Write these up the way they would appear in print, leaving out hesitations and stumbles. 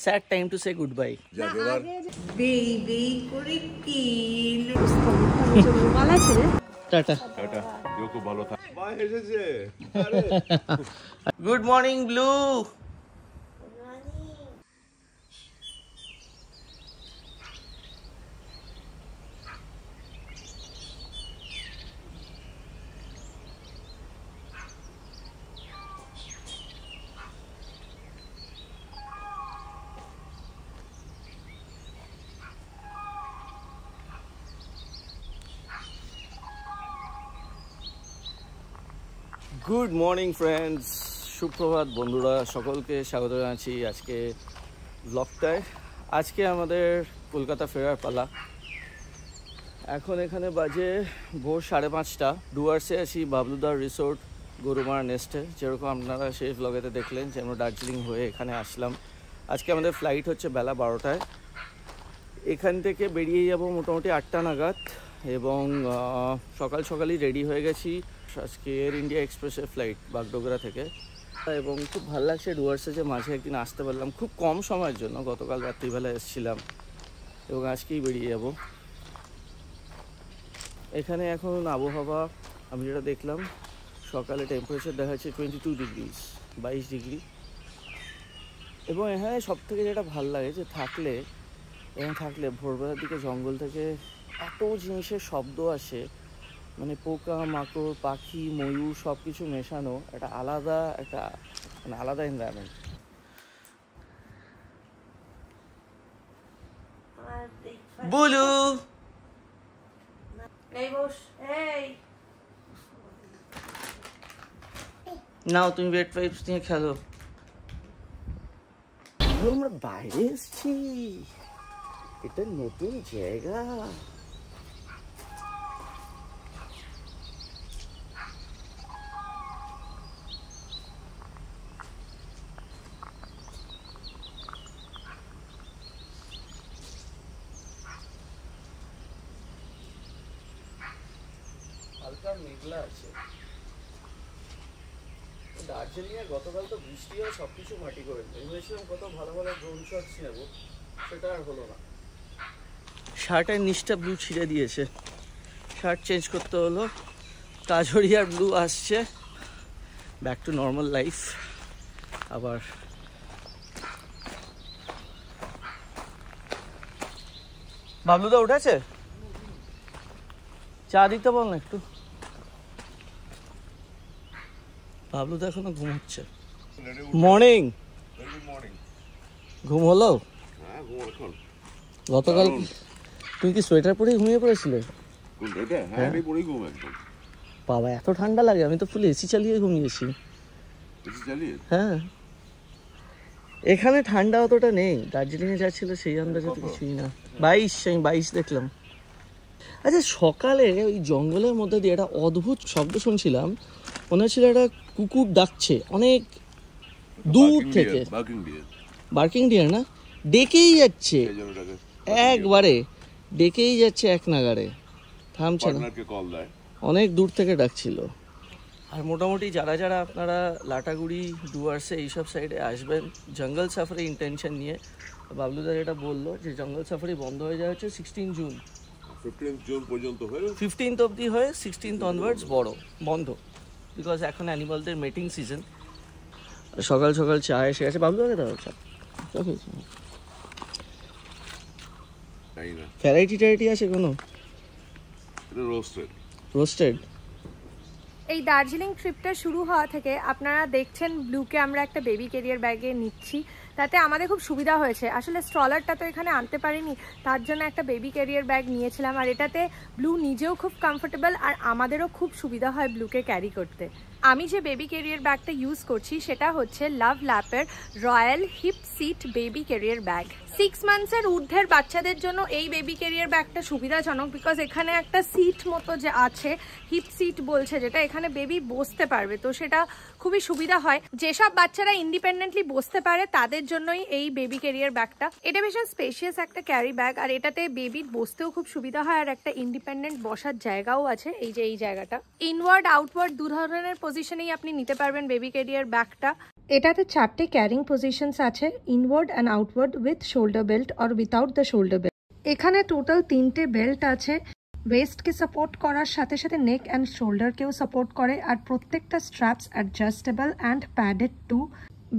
sad time to say goodbye. Baby করে কিল ভালো আছে রে টাটা টাটা দিও খুব ভালো থাক মা এসেছে আরে good morning blue good morning friends, সুপ্রভাত বন্ধুরা, সকলকে স্বাগত জানাচ্ছি আজকে ব্লগটায়। আজকে আমাদের কলকাতা ফেরার পালা। এখন এখানে বাজে ভোর 5:30। ডুয়ার্সে আছি বাবলুদার রিসোর্ট গরুমারা নেস্টে। যেরকম আপনারা সেই ব্লগেতে দেখলেন যে আমরা দার্জিলিং হয়ে এখানে আসলাম। আজকে আমাদের ফ্লাইট হচ্ছে বেলা 12টায়। এখান থেকে বেরিয়ে যাব মোটামুটি 8টা নাগাদ এবং সকালই রেডি হয়ে গেছি। আজকে এয়ার ইন্ডিয়া এক্সপ্রেসের ফ্লাইট বাগডোগরা থেকে। এবং খুব ভালো লাগছে ডুয়ার্সে যে মাঝে একদিন আসতে পারলাম খুব কম সময়ের জন্য। গতকাল রাত্রিবেলা এসেছিলাম এবং আজকেই বেরিয়ে যাব। এখানে এখন আবহাওয়া আমি যেটা দেখলাম, সকালে টেম্পারেচার দেখা যাচ্ছে 22 ডিগ্রি, 22 ডিগ্রি। এবং এখানে সবথেকে যেটা ভালো লাগে যে থাকলে ভোরবেলার দিকে জঙ্গল থেকে এত জিনিসের শব্দ আসে, মানে পোকা মাকড় পাখি ময়ূর সব কিছু মেশানো, একটা আলাদা এনভায়রনমেন্ট। বুলু নাও তুমি বেড পাইপস নিয়ে খেলো। আমরা বাইরে এসছি, এটা নতুন জায়গা। হালকা মেঘলা আছে। দার্জিলিং এ গতকাল তো বৃষ্টি হয়ে সবকিছু মাটি করে দিল। ভেবেছিলাম কত ভালো ভালো ড্রোন শটস নেব, সেটা আর হলো না। শার্টের নিচটা ব্লু ছিঁড়ে দিয়েছে, শার্ট চেঞ্জ করতে হলো। কাজরি আর ব্লু আসছে, ব্যাক টু নর্মাল লাইফ আবার। বাবলুদা উঠেছে? চা দিতে বল না একটু। বাবলুদা এখনো ঘুমোচ্ছে। মর্নিং ঘুম হলো? গতকাল তুই কি সোয়েটার পরে ঘুমিয়ে পড়েছিলে? বাবা এত ঠান্ডা লাগে? আমি তো ফুল এসি চালিয়ে ঘুমিয়েছি। হ্যাঁ, এখানে ঠান্ডা অতটা নেই। দার্জিলিং এ যা ছিল সেই আন্দাজে তো কিছুই না। 22, আমি 22 দেখলাম। আচ্ছা, সকালে ওই জঙ্গলের মধ্যে দিয়ে একটা অদ্ভুত শব্দ শুনছিলাম, মনে হচ্ছিল একটা কুকুর ডাকছে অনেক দূর থেকে। বার্কিং ডিয়ার না, ডেকেই যাচ্ছে একবারে, ডেকেই যাচ্ছে এক নাগাড়ে, থামছে না, অনেক দূর থেকে ডাকছিল। আর মোটামুটি যারা আপনারা লাটাগুড়ি ডুয়ার্সে এইসব সাইডে আসবেন জঙ্গল সাফারি ইন্টেনশন নিয়ে, বাবলুদার এটা বললো যে জঙ্গল সাফারি বন্ধ হয়ে যাওয়া হচ্ছে 16 জুন। 15 জুন পর্যন্ত হয়ে 15th অবধি হয়ে 16th অনওয়ার্ডস বন্ধ, বিকজ এখন অ্যানিমালদের মেটিং সিজন। সকাল চা এসে গেছে। বাবলু আগে দাও চা। ভ্যারাইটি আছে কোনো? রোস্টেড। এই দার্জিলিং ট্রিপটা শুরু হওয়া থেকে আপনারা দেখছেন ব্লুকে আমরা একটা বেবি ক্যারিয়ার ব্যাগে নিচ্ছি। তাতে আমাদের খুব সুবিধা হয়েছে। আসলে স্ট্রলারটা তো এখানে আনতে পারিনি, তার জন্য একটা বেবি ক্যারিয়ার ব্যাগ নিয়েছিলাম। আর এটাতে ব্লু নিজেও খুব কমফোর্টেবল আর আমাদেরও খুব সুবিধা হয় ব্লুকে ক্যারি করতে। আমি যে বেবি ক্যারিয়ার ব্যাগটা ইউজ করছি সেটা হচ্ছে লাভ ল্যাপের royal hip seat baby carrier bag. 6 মান্থসের ঊর্ধ্বের বাচ্চাদের জন্য এই বেবি ক্যারিয়ার ব্যাগটা সুবিধাজনক, বিকজ এখানে একটা সিট মতো যে আছে, হিপ সিট বলছে যেটা, এখানে বেবি বসতে পারবে, তো সেটা খুবই সুবিধা হয়। যেসব বাচ্চারা ইন্ডিপেন্ডেন্টলি বসতে পারে তাদের জন্যই এই বেবি ক্যারিয়ার ব্যাগটা। এটা ভীষণ স্পেশিয়াস একটা ক্যারি ব্যাগ, আর এটাতে বেবির বসতেও খুব সুবিধা হয়, আর একটা ইন্ডিপেন্ডেন্ট বসার জায়গাও আছে। এই যে এই জায়গাটা ইনওয়ার্ড আউটওয়ার্ড দু ধরনের পজিশনেই আপনি নিতে পারবেন বেবি ক্যারিয়ার ব্যাগটা। এটাতে 4টে ক্যারিং পজিশনস আছে, inward and outward with shoulder belt or without the shoulder belt. এখানে টোটাল 3টে বেল্ট আছে, ওয়েস্টকে সাপোর্ট করার সাথে সাথে নেক অ্যান্ড শোল্ডারকেও সাপোর্ট করে, আর প্রত্যেকটা straps adjustable and padded too.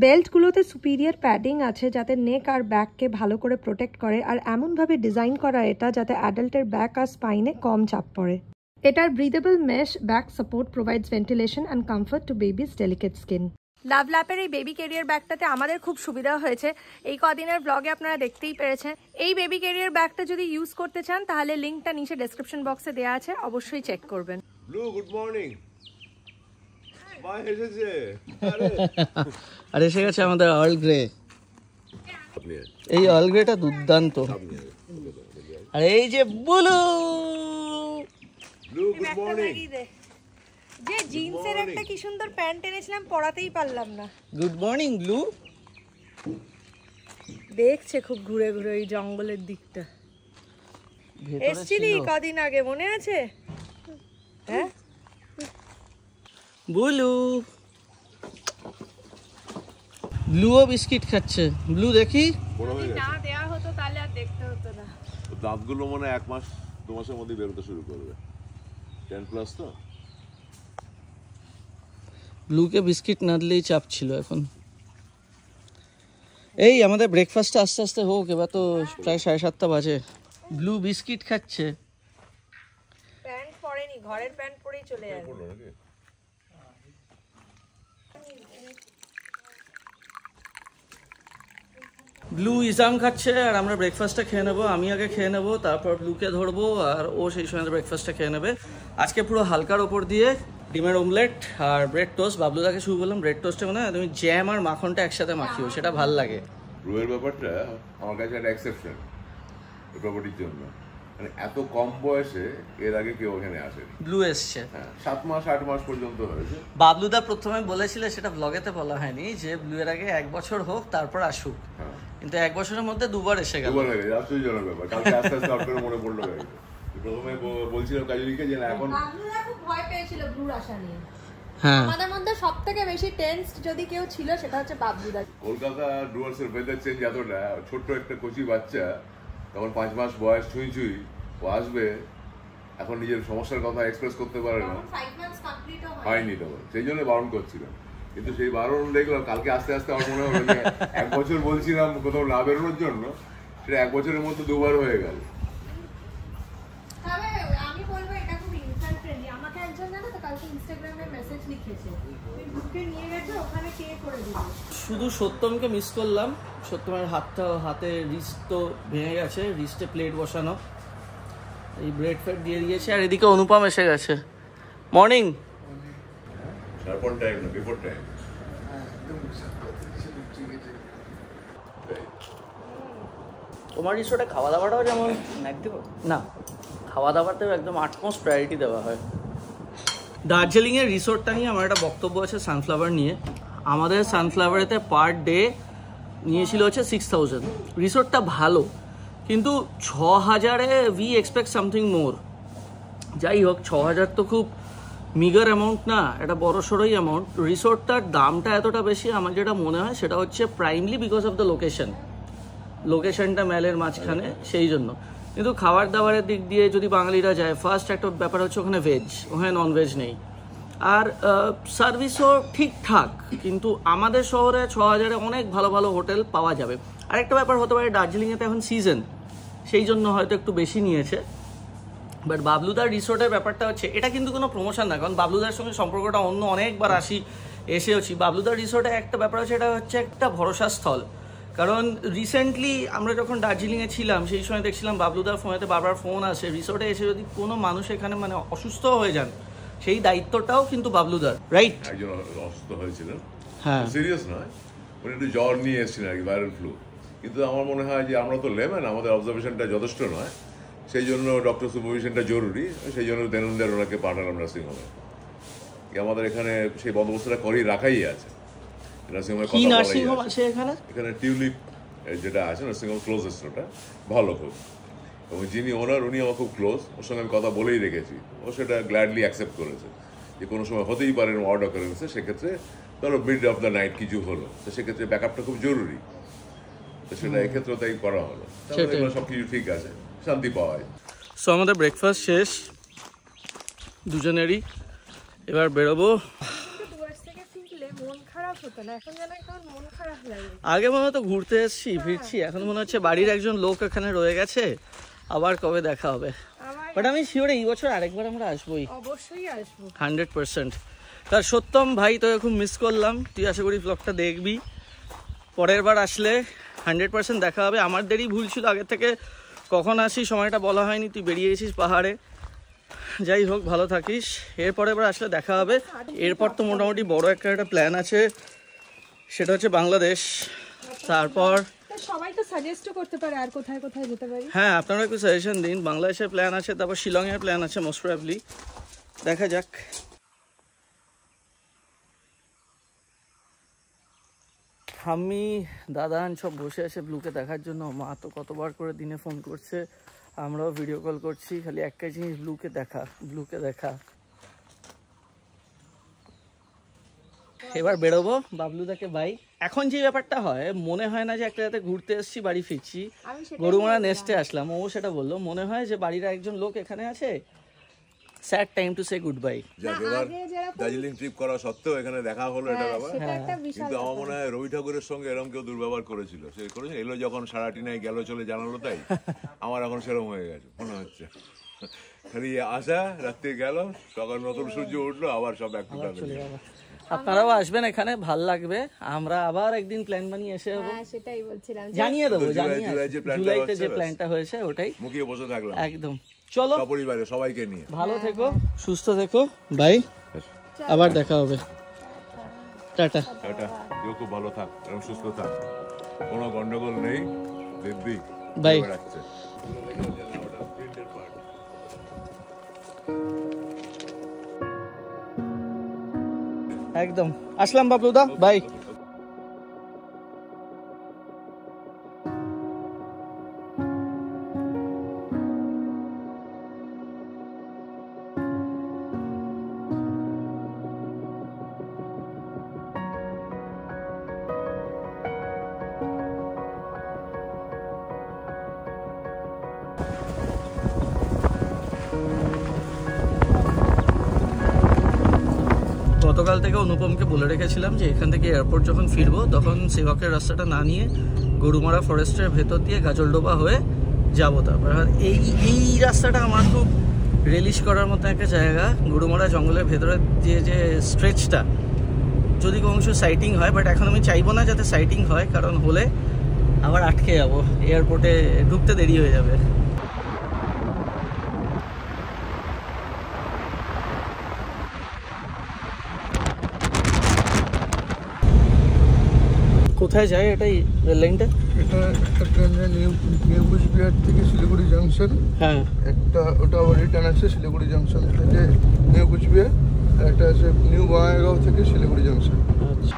বেল্টগুলোতে সুপিরিয়র প্যাডিং আছে যাতে নেক আর ব্যাককে ভালো করে প্রোটেক্ট করে, আর এমনভাবে ডিজাইন করা এটা যাতে অ্যাডাল্টের ব্যাক আর স্পাইনে কম চাপ পড়ে। এটার breathable mesh back support provides ventilation and comfort to baby's delicate skin. Love ল্যাপের এই বেবি ক্যারিয়ার ব্যাগটাতে আমাদের খুব সুবিধা হয়েছে, এই কদিনের ব্লগে আপনারা দেখতেই পেরেছেন। এই বেবি ক্যারিয়ার ব্যাগটা যদি ইউজ করতে চান তাহলে লিঙ্কটা নিচে ডেসক্রিপশন বক্সে দেওয়া আছে, অবশ্যই চেক করবেন। Blue good morning. মা এসেছে। আর এসে গেছে আমাদের অল গ্রে। এই অল গ্রেটা দুর্দান্ত। আর এই যে বুলু। Blue good morning. যে জিন্সের একটা কি সুন্দর প্যান্ট এনেছিলাম, পরাতেই পারলাম না। Good morning blue. দেখছে খুব ঘুরে ঘুরে ওই জঙ্গলের দিকটা। এসছিলি কদিন আগে, মনে আছে? হ্যাঁ বুলু। ব্লুও বিস্কিট খাচ্ছে। ব্লু দেখি। না দেয়া হতো তাহলে আর দেখতে হতো না। দাঁতগুলো মনে 1 মাস 2 মাসের মধ্যে বেরোতে শুরু করবে। 10+ তো। ব্লুকে বিস্কিট না দিলেই চাপ ছিল এখন। এই আমাদের ব্রেকফাস্টটা আস্তে আস্তে হোক, এবার তো প্রায় 7:30 বাজে। ব্লু বিস্কিট খাচ্ছে। প্যান্ট পরেনি, ঘরের প্যান্ট পরেই চলে যাবে। ব্লু ইজাম খাচ্ছে আর আমরা ব্রেকফাস্টটা খেয়ে নেবো। আমি আগে খেয়ে নেবো, তারপর ব্লুকে ধরবো আর ও সেই সময় ব্রেকফাস্টটা খেয়ে নেবে। আজকে পুরো হালকার ওপর দিয়ে ডিমের অমলেট আর ব্রেড টোস্ট। বাবলুদাকে শুরু বললাম ব্রেড টোস্টে মানে তুমি জ্যাম আর মাখনটা একসাথে মাখিও, সেটা ভাল লাগে। ব্লুয়ের ব্যাপারটা আমার কাছে একটা এক্সেপশন এই প্রপার্টির জন্য। মানে এত কম বয়সে এর আগে কেউ ওখানে আসেনি। ব্লু এসছে 7 মাস 8 মাস পর্যন্ত হয়েছে। বাবলুদা প্রথমে বলেছিল, সেটা ব্লগেতে বলা হয়নি, যে ব্লু এর আগে 1 বছর হোক তারপর আসুক, কিন্তু 1 বছরের মধ্যে 2 বার এসে গেল। আশ্চর্যজনক ব্যাপার। কালকে আস্তে আস্তে আপনার মনে পড়লো। প্রথমে বলছিলাম কাজলিকে যে না এখন বাবলুদা খুব ভয় পেয়েছিল ব্লুর আশা নিয়ে। হ্যাঁ, আমাদের মধ্যে সবথেকে বেশি টেন্সড যদি কেউ ছিল সেটা হচ্ছে বাবলুদা। কলকাতা ডুয়ার্সের ওয়েদার চেঞ্জ এতটা, ছোট্ট একটা কচি বাচ্চা তখন 5 মাস বয়স ছুঁই ছুঁই, ও আসবে এখন নিজের সমস্যার কথা এক্সপ্রেস করতে পারে না, 5 মান্থস কমপ্লিটও হয়নি তখন, সেই জন্য বারণ করছিলাম। কিন্তু সেই বারণ দেখলাম কালকে আস্তে আস্তে আমার মনে হলো যে 1 বছর বলছিলাম কোথাও না বেরোনোর জন্য, সেটা 1 বছরের মধ্যে 2 বার হয়ে গেল। আমি বলবো এটা খুব ইনফ্যান্ট ফ্রেন্ডলি। আমাকে একজন জানো তো কালকে ইনস্টাগ্রামে মেসেজ লিখেছে, তুই বুকে নিয়ে গেছো ওখানে কে করে দিবে। শুধু সত্যমকে মিস করলাম। সত্যমের হাতে রিস্ট তো ভেঙে গেছে, রিস্টে প্লেট বসানো, এই ব্রেড ফেড দিয়ে দিয়েছে। আর এদিকে অনুপম এসে গেছে। মর্নিং। তারপর টাইম না বিফোর টাইম। তোমার রিসোর্টে খাওয়া দাওয়াটাও যেমন একদম না, খাওয়া দাওয়াতেও একদম আটমোস্ট প্রায়োরিটি দেওয়া হয়। দার্জিলিংয়ের রিসোর্টটা নিয়ে আমার একটা বক্তব্য আছে সানফ্লাওয়ার নিয়ে। আমাদের সানফ্লাওয়ারেতে পার ডে নিয়েছিল হচ্ছে 6000। রিসোর্টটা ভালো, কিন্তু 6000-এ উই এক্সপেক্ট সামথিং মোর। যাই হোক, 6000 তো খুব মিগার অ্যামাউন্ট না, এটা বড় সড়োই অ্যামাউন্ট। রিসোর্টটার দামটা এতটা বেশি আমার যেটা মনে হয় সেটা হচ্ছে প্রাইমলি বিকজ অফ দ্য লোকেশনটা ম্যালের মাঝখানে, সেই জন্য। কিন্তু খাবার দাবারের দিক দিয়ে যদি বাঙালিরা যায়, ফার্স্ট একটা ব্যাপার হচ্ছে ওখানে ভেজ, ওখানে ননভেজ নেই। আর সার্ভিসও ঠিকঠাক, কিন্তু আমাদের শহরে 6000-এ অনেক ভালো ভালো হোটেল পাওয়া যাবে। আরেকটা ব্যাপার হতে পারে দার্জিলিংয়েতে এখন সিজন, সেই জন্য হয়তো একটু বেশি নিয়েছে। বাট বাবলুদার রিসোর্টের ব্যাপারটা হচ্ছে, এটা কিন্তু কোনো প্রমোশন না, কারণ বাবলুদার সঙ্গে সম্পর্কটা অন্য অনেকবার এসেওছি। বাবলুদার রিসোর্টে একটা ব্যাপার আছে, এটা হচ্ছে একটা ভরসা স্থল। কারণ রিসেন্টলি আমরা যখন দার্জিলিংয়ে ছিলাম সেই সময় দেখছিলাম বাবলুদার ফোনেতে বারবার ফোন আসে, রিসোর্টে এসে যদি কোনো মানুষ এখানে মানে অসুস্থ হয়ে যান, সেই দায়িত্বটাও কিন্তু বাবলুদার, রাইট? একজন অসুস্থ হয়েছিলেন, হ্যাঁ, সিরিয়াস নয়, উনি একটু জ্বর নিয়ে এসেছিলেন আর কি, ভাইরাল ফ্লু। কিন্তু আমার মনে হয় যে আমরা তো লেম্যান, আমাদের অবজারভেশনটা যথেষ্ট নয়, সেই জন্য ডক্টর সুপারভিশনটা জরুরি। সেই জন্য দেনন্দার ওনাকে পাঠালাম নার্সিংহোমে। আমাদের এখানে সেই বন্দোবস্তটা করিয়ে রাখাই আছে। নার্সিংহোম আছে এখানে টিউলিপ যেটা আছে নার্সিংহোম ক্লোজেস্ট, ওটা ভালো খুব। এবং যিনি ওনার, উনি আমার খুব ক্লোজ, ওর সঙ্গে আমি কথা বলেই রেখেছি। ও সেটা গ্ল্যাডলি অ্যাকসেপ্ট করেছে যে কোনো সময় হতেই পারে ওয়ার্ড অকারেন্সে, সেক্ষেত্রে ধরো মিড অফ দ্য নাইট কিছু হলো, তো সেক্ষেত্রে ব্যাকআপটা খুব জরুরি, তো সেটা এক্ষেত্রে তাই করা হলো। তাহলে সব কিছু ঠিক আছে, শান্তি পাওয়া যায়। সো আমাদের ব্রেকফাস্ট শেষ দুজনেরই, এবার বেরোবো। আগে মনে হতো ঘুরতে এসেছি ফিরছি, এখন মনে হচ্ছে বাড়ির একজন লোক এখানে রয়ে গেছে, আবার কবে দেখা হবে। বাট আমি শিওর এই বছর আরেকবার আমরা আসবোই, অবশ্যই আসবো 100%। তার সত্যম ভাই তোকে খুব মিস করলাম, তুই আশা করি ব্লগটা দেখবি, পরের বার আসলে 100% দেখা হবে। আমার দেরি ভুল ছিল আগে থেকে, কখন আসি সময়টা বলা হয়নি, তুই বেরিয়ে গেছিস পাহাড়ে। যাই হোক, ভালো থাকিস, এরপরে এবার আসলে দেখা হবে। এরপর তো মোটামুটি বড় একটা প্ল্যান আছে, সেটা হচ্ছে বাংলাদেশ। তারপর সবাই তো সাজেস্টও করতে পারে আর কোথায় কোথায় যেতে পারি। হ্যাঁ, আপনারা একটু সাজেশন দিন। বাংলাদেশের প্ল্যান আছে, তারপর শিলংয়ের প্ল্যান আছে মোস্ট প্রবাবলি, দেখা যাক। আমি দাদান সব বসে আছে ব্লুকে দেখার জন্য। মা তো কতবার করে দিনে ফোন করছে, আমরাও ভিডিও কল করছি, খালি একটাই জিনিস, ব্লুকে দেখা, ব্লুকে দেখা। এবার বেরোবো, বাবলুদাকে বাই। এখন যে ব্যাপারটা হয়, মনে হয় না যে একটা রাতে ঘুরতে এসেছি বাড়ি ফিরছি, গরুমারা নেস্টে আসলাম, ও সেটা বললো, মনে হয় যে বাড়ির একজন লোক এখানে আছে। Sad time to say good bye. এবার দার্জিলিং ট্রিপ করা সত্ত্বেও এখানে দেখা হলো, এটা ব্যাপার। কিন্তু আমার মনে হয় রবি ঠাকুরের সঙ্গে এরকম কেউ দুর্ব্যবহার করেছিল, সে করেছে, এলো যখন সারাটিনায় গেল চলে জানালো, তাই আমার এখন সেরকম হয়ে গেছে মনে হচ্ছে। খালি আসা, রাত্রে গেল, সকাল নতুন সূর্য উঠলো, আবার সব এক টুকরা। আপনারাও আসবেন এখানে, ভাল লাগবে। আমরা আবার একদিন প্ল্যান বানিয়ে এসে যাবো, সেটাই বলছিলাম, জানিয়ে দেবো। জুলাইতে যে প্ল্যানটা হয়েছে ওটাই মুখিয়ে বসে থাকলাম একদম। চলো, পরিবারে সবাইকে নিয়ে ভালো থেকো, সুস্থ থেকো, বাই, আবার দেখা হবে, টাটা। টাটা, তুইও খুব ভালো থাক, এরকম সুস্থ থাক, কোনো গন্ডগোল নেই, দিব্যি বাই। রাখছে। একদম আসলাম বাবলুদা, বাই। গতকাল থেকে অনুপমকে বলে রেখেছিলাম যে এখান থেকে এয়ারপোর্ট যখন ফিরবো তখন সেবকের রাস্তাটা না নিয়ে গরুমারা ফরেস্টের ভেতর দিয়ে গাজলডোবা হয়ে যাবো। তারপর এই রাস্তাটা আমার খুব রিলিশ করার মতো একটা জায়গা। গরুমারা জঙ্গলের ভেতরে যে স্ট্রেচটা, যদি কোনো কিছু সাইটিং হয়, বাট এখন আমি চাইবো না যাতে সাইটিং হয়, কারণ হলে আবার আটকে যাবো, এয়ারপোর্টে ঢুকতে দেরি হয়ে যাবে। কোথায় যায় এটাই রেল লাইনটা? এটা একটা ট্রেন যায় নিউ কুচবিহার থেকে শিলিগুড়ি জাংশন। হ্যাঁ, একটা ওটা আবার রিটার্ন আছে শিলিগুড়ি জাংশন থেকে নিউ কুচবিহার, আর একটা আছে নিউ বঙ্গাইগাঁও থেকে শিলিগুড়ি জাংশন। আচ্ছা,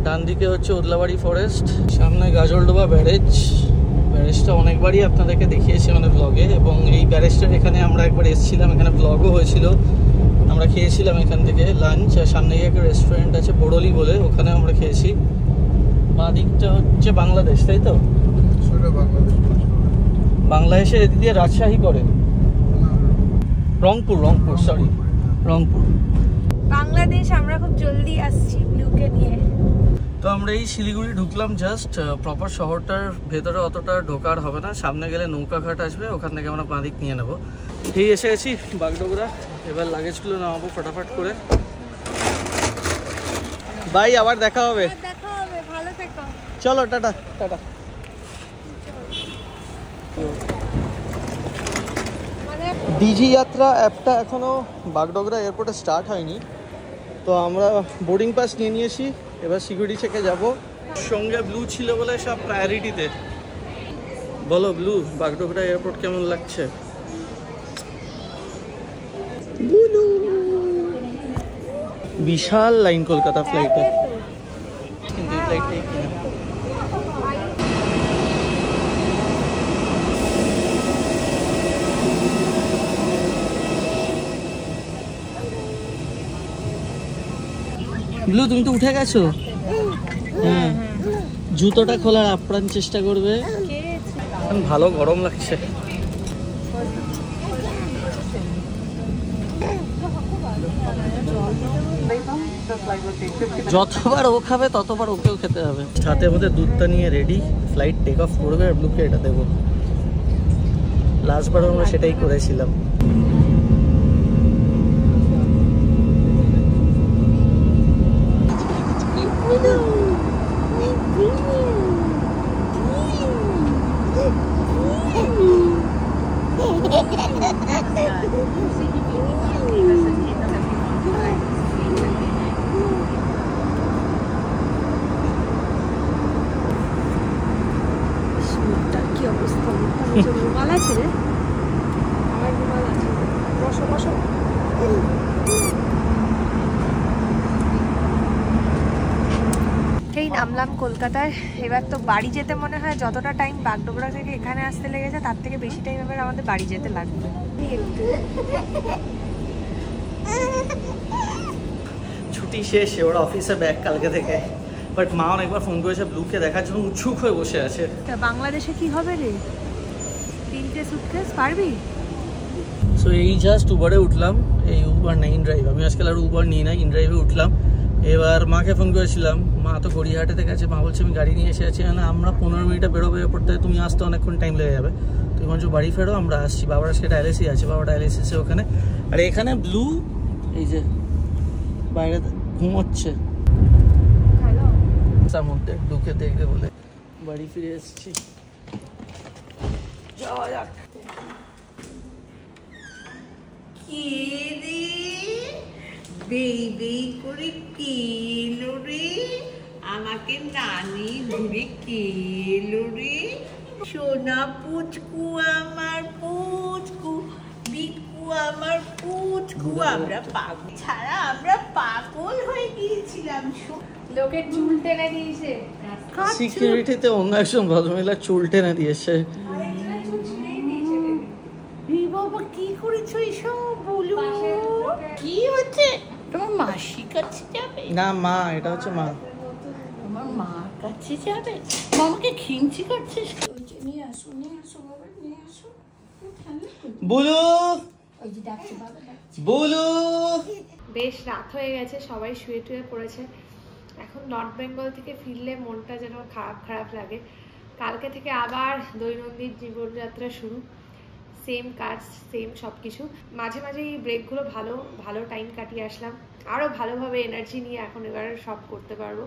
ডান দিকে হচ্ছে ওদলাবাড়ি ফরেস্ট, সামনে গাজলডোবা ব্যারেজ। ব্যারেজটা অনেকবারই আপনাদেরকে দেখিয়েছি মানে ব্লগে, এবং এই ব্যারেজটার এখানে আমরা একবার এসেছিলাম, এখানে ব্লগও হয়েছিল, আমরা খেয়েছিলাম এখান থেকে লাঞ্চ। আর সামনে একটা রেস্টুরেন্ট আছে বড়লি বলে, ওখানে আমরা খেয়েছি। বাঁ দিকটা হচ্ছে বাংলাদেশ, তাই তো? সেটা বাংলাদেশ। বাংলাদেশের এদিক দিয়ে রাজশাহী পড়ে, রংপুর সরি, রংপুর। বাংলাদেশ। আমরা খুব জলদি আসছি ব্লুকে নিয়ে। তো আমরা এই শিলিগুড়ি ঢুকলাম জাস্ট, প্রপার শহরটার ভেতরে অতটা ঢোকার হবে না, সামনে গেলে নৌকাঘাট আসবে, ওখান থেকে আমরা বাঁ দিক নিয়ে নেবো। এই এসে গেছি বাগডোগরা, এবার লাগেজগুলো নামাবো ফটাফট করে। বাই, আবার দেখা হবে। দেখা হবে, ভালো থেকো। চলো, টাটা টাটা। ডিজি যাত্রা অ্যাপটা এখনো বাগডোগরা এয়ারপোর্টে স্টার্ট হয়নি, তো আমরা বোর্ডিং পাস নিয়ে নিয়েছি, এবার সিকিউরিটি চেকে যাব। সঙ্গে ব্লু ছিল বলে সব প্রায়োরিটিতে। বলো ব্লু, বাগডোগরা এয়ারপোর্ট কেমন লাগছে? বিশাল লাইন কলকাতা ফ্লাইটে, কিন্তু এই ফ্লাইটটাই কিনা। ব্লু তুমি তো উঠে গেছো। হ্যাঁ জুতোটা খোলার আপ্রাণ চেষ্টা করবে। ভালো গরম লাগছে। যতবার ও খাবে ততবার ওকেও খেতে হবে। সাথে মধ্যে দুধটা নিয়ে রেডি, ফ্লাইট টেক অফ করবে আর ব্লুকে এটা দেবো। লাস্টবার আমরা সেটাই করেছিলাম। কি অবস্থা, রুমাল আছে রে, আমার রুমাল আছে, বসো বসো। এই নামলাম কলকাতায়। এবার তো বাড়ি যেতে মনে হয় যতটা টাইম বাগডোগরা থেকে এখানে আসতে লেগেছে তার থেকে বেশি টাইম এবার আমাদের বাড়ি যেতে লাগবে। ছুটি শেষ, ওরা অফিসে ব্যাক কালকে থেকে। বাট মা অনেকবার ফোন করেছে ব্লুকে দেখার জন্য, উৎসুক হয়ে বসে আছে। বাংলাদেশে কি হবে রে, 3টে সুটকেস পারবি? সো এই জাস্ট উবারে উঠলাম, এই উবার না ইনড্রাইভ। আমি আজকাল আর উবার নিই না, ইনড্রাইভে উঠলাম। এবার মাকে ফোন করেছিলাম, মা তো গড়িয়াহাটে থেকে আছে। মা বলছে আমি গাড়ি নিয়ে এসে আছি, না আমরা 15 মিনিটে বেরোবে, এরপরতে তুমি আসতে অনেকক্ষণ টাইম লেগে যাবে, তুমি বলছো বাড়ি ফেরো, আমরা আসছি। বাবার আজকে ডায়ালিসিস আছে, বাবা ডায়ালিসিসে ওখানে। আর এখানে ব্লু এই যে বাইরে ঘুমোচ্ছে তার মধ্যে, ঢুকে দেখবে বলে বাড়ি ফিরে এসেছি। যাওয়া যাক। কে রে বেই বেই করে কেলো রে, আমাকে নানি ঘুরে কেলো রে, সোনা পুচকু আমার পুচকু, বিকু আমার পুচকু, আমরা পাগল ছাড়া আমরা পাগল হয়ে গিয়েছিলাম। লোকের চুল টেনে দিয়েছে, সিকিউরিটিতে অন্য একজন ভদ্রমহিলা চুল টেনে দিয়েছে। বাবা কি করেছো এসব বলো, কি হচ্ছে? তোমার মাসির কাছে যাবে? না মা, এটা হচ্ছে মা। আমার মার কাছে যাবে? মামাকে খিঞ্চি করছিস? নিয়ে আসো নিয়ে আসো বাবা, নিয়ে আসো। বলো বলো। বেশ রাত হয়ে গেছে, সবাই শুয়ে টুয়ে পড়েছে। এখন নর্থ বেঙ্গল থেকে ফিরলে মনটা যেন খারাপ খারাপ লাগে। কালকে থেকে আবার দৈনন্দিন জীবনযাত্রা শুরু, সেম কাজ সেম সব কিছু। মাঝে মাঝে এই ব্রেকগুলো ভালো ভালো টাইম কাটিয়ে আসলাম, আরও ভালোভাবে এনার্জি নিয়ে এখন এবার সব করতে পারবো।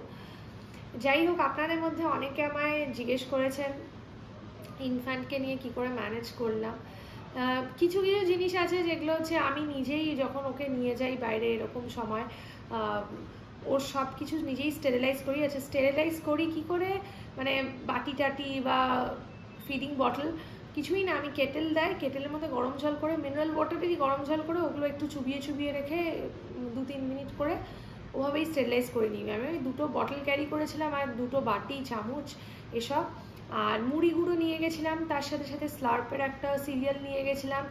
যাই হোক, আপনাদের মধ্যে অনেকে আমায় জিজ্ঞেস করেছেন ইনফ্যান্টকে নিয়ে কি করে ম্যানেজ করলাম। কিছু কিছু জিনিস আছে যেগুলো হচ্ছে আমি নিজেই যখন ওকে নিয়ে যাই বাইরে এরকম সময়, ওর সব কিছু নিজেই স্টেরিলাইজ করি। আচ্ছা স্টেরিলাইজ করি কি করে, মানে বাটি টাটি বা ফিডিং বটল কিছুই না, আমি কেটেল দেয়, কেটেলের মধ্যে গরম জল করে, মিনারেল ওয়াটারেরই গরম জল করে ওগুলো একটু চুবিয়ে চুবিয়ে রেখে 2-3 মিনিট করে ওভাবেই স্টেরিলাইজ করে নিই। আমি ওই 2টো বটল ক্যারি করেছিলাম আর 2টো বাটি চামচ এসব, আর মুড়ি গুঁড়ো নিয়ে গেছিলাম, তার সাথে সাথে স্লার্পের একটা সিরিয়াল নিয়ে গেছিলাম,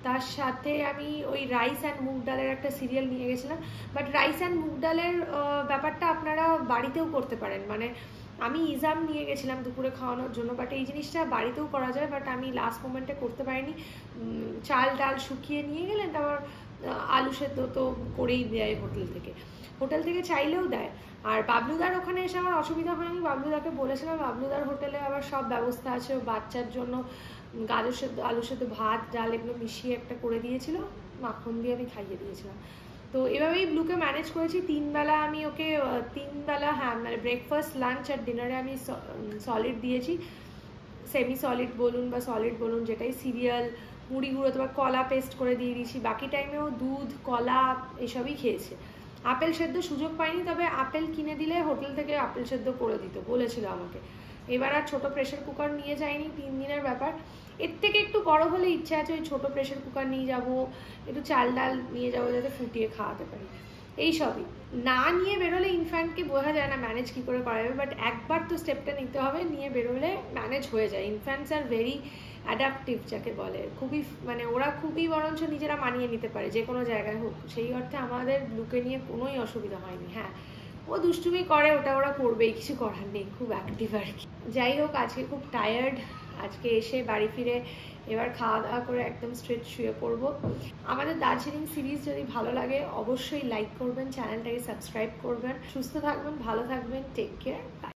তার সাথে আমি ওই রাইস অ্যান্ড মুগ ডালের একটা সিরিয়াল নিয়ে গেছিলাম। বাট রাইস অ্যান্ড মুগ ডালের ব্যাপারটা আপনারা বাড়িতেও করতে পারেন, মানে আমি ইজাম নিয়ে গেছিলাম দুপুরে খাওয়ানোর জন্য, বাট এই জিনিসটা বাড়িতেও করা যায়, বাট আমি লাস্ট মোমেন্টে করতে পারিনি। চাল ডাল শুকিয়ে নিয়ে গেলেন, তারপর আলু সেদ্ধ তো করেই দেয় হোটেল থেকে চাইলেও দেয়। আর বাবলুদার ওখানে এসে আমার অসুবিধা হয়নি, বাবলুদাকে বলেছিলাম, বাবলুদার হোটেলে আবার সব ব্যবস্থা আছে, বাচ্চার জন্য গাজর সেদ্ধ আলু সেদ্ধ ভাত ডাল এগুলো মিশিয়ে একটা করে দিয়েছিল, মাখন দিয়ে আমি খাইয়ে দিয়েছিলাম। তো এভাবেই ব্লুকে ম্যানেজ করেছি। 3 বেলা আমি ওকে 3 বেলা, হ্যাঁ মানে ব্রেকফাস্ট লাঞ্চ আর ডিনারে আমি সলিড দিয়েছি, সেমি সলিড বলুন বা সলিড বলুন যেটাই, সিরিয়াল মুড়ি গুঁড়ো, তোমার কলা পেস্ট করে দিয়ে দিয়েছি। বাকি টাইমেও দুধ কলা এসবই খেয়েছে। আপেল সেদ্ধ সুযোগ পাইনি, তবে আপেল কিনে দিলে হোটেল থেকে আপেল সেদ্ধ করে দিত বলেছিল আমাকে। এবার আর ছোটো প্রেশার কুকার নিয়ে যাইনি, 3 দিনের ব্যাপার। এর থেকে একটু বড় হলে ইচ্ছা আছে ওই ছোটো প্রেশার কুকার নিয়ে যাবো, একটু চাল ডাল নিয়ে যাবো যাতে ফুটিয়ে খাওয়াতে পারি। এইসবই না নিয়ে বেরোলে ইনফ্যান্টকে বোঝা যায় না ম্যানেজ কী করে করা যাবে, বাট একবার তো স্টেপটা নিতে হবে, নিয়ে বেরোলে ম্যানেজ হয়ে যায়। ইনফ্যান্টস আর ভেরি অ্যাডাপটিভ যাকে বলে, খুবই মানে ওরা খুবই বরঞ্চ নিজেরা মানিয়ে নিতে পারে যে কোনো জায়গায় হোক। সেই অর্থে আমাদের ব্লুকে নিয়ে কোনোই অসুবিধা হয়নি। হ্যাঁ ও দুষ্টুমি করে, ওটা ওরা করবেই, কিছু করার নেই, খুব অ্যাক্টিভ আর কি। যাই হোক, আজকে খুব টায়ার্ড, আজকে এসে বাড়ি ফিরে এবার খাওয়া দাওয়া করে একদম স্ট্রেট শুয়ে পড়বো। আমাদের দার্জিলিং সিরিজ যদি ভালো লাগে অবশ্যই লাইক করবেন, চ্যানেলটাকে সাবস্ক্রাইব করবেন। সুস্থ থাকবেন, ভালো থাকবেন, টেক কেয়ার, বাই।